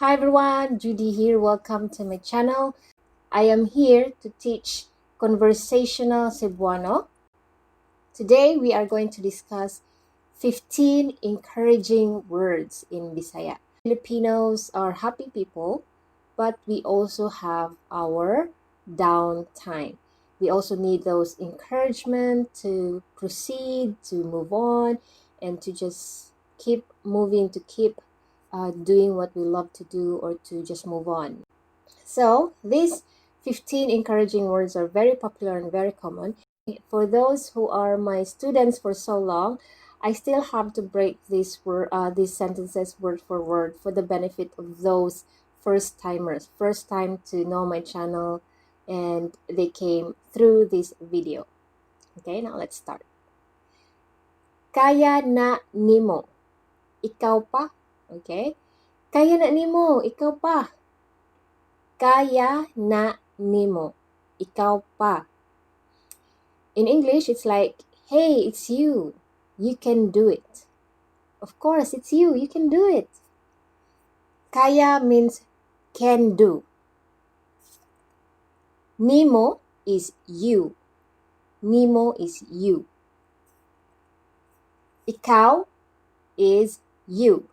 Hi everyone, Judy here. Welcome to my channel. I am here to teach Conversational Cebuano. Today we are going to discuss 15 encouraging words in Bisaya. Filipinos are happy people, but we also have our downtime. We also need those encouragement to proceed, to move on, and to just keep moving, to keep doing what we love to do, or to just move on. So these 15 encouraging words are very popular and very common. For those who are my students for so long, I still have to break these sentences word for word for the benefit of those first timers, first time to know my channel, and they came through this video. Okay, now let's start. Kaya na nimo. Ikaw pa. Okay? Kaya na nimo. Ikaw pa. Kaya na nimo. Ikaw pa. In English, it's like, hey, it's you. You can do it. Of course, it's you. You can do it. Kaya means can do. Nimo is you. Nimo is you. Ikaw is you.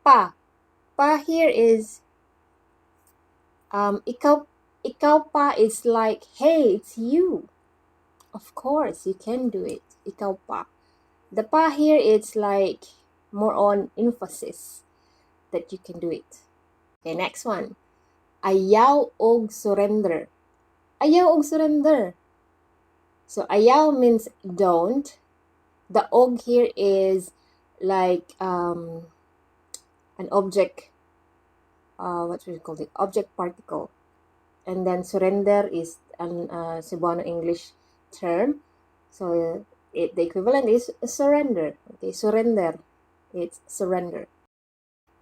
Pa. Pa here is ikaw pa is like, hey, it's you. Of course, you can do it. Ikaw pa. The pa here is like more on emphasis that you can do it. Okay, next one. Ayaw og surrender. Ayaw og surrender. So ayaw means don't. The og here is like an object. What do you call it? Object particle. And then surrender is an Cebuano English term. So the equivalent is surrender. Okay, surrender. It's surrender.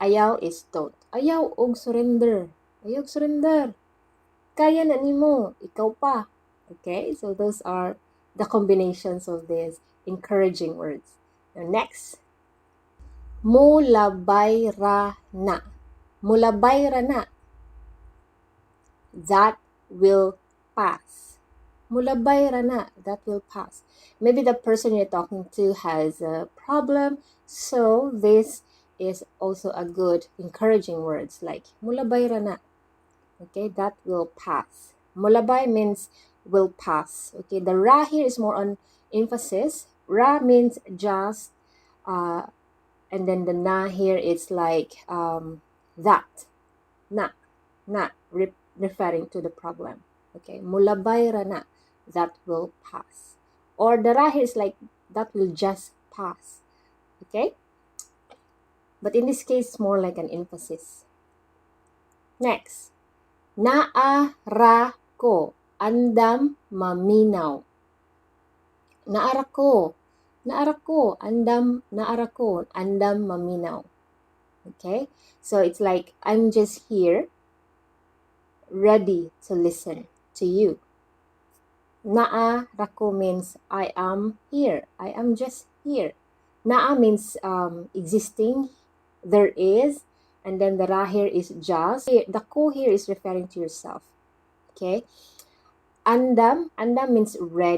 Ayaw is don't. Ayaw og surrender. Ayaw og surrender. Kaya na nimo. Ikaw pa. Okay, so those are the combinations of these encouraging words. Now next. Mulabay ra na. Mulabay ra na. That will pass. Mulabay ra na. That will pass. Maybe the person you're talking to has a problem, so this is also a good encouraging words like mulabay ra na. Okay, that will pass. Mulabay means will pass. Okay, the ra here is more on emphasis. Ra means just, and then the na here is like that. Na, referring to the problem. Okay, mulabay ra na. That will pass. Or the ra here is like that will just pass. Okay, but in this case, it's more like an emphasis. Next. Naara ko, andam maminaw. Naara ko, andam maminaw. Okay, so it's like I'm just here, ready to listen to you. Naara ko means I am here. I am just here. Naa means existing, there is. And then the ra here is just. The ko here is referring to yourself. Okay. Andam means ready.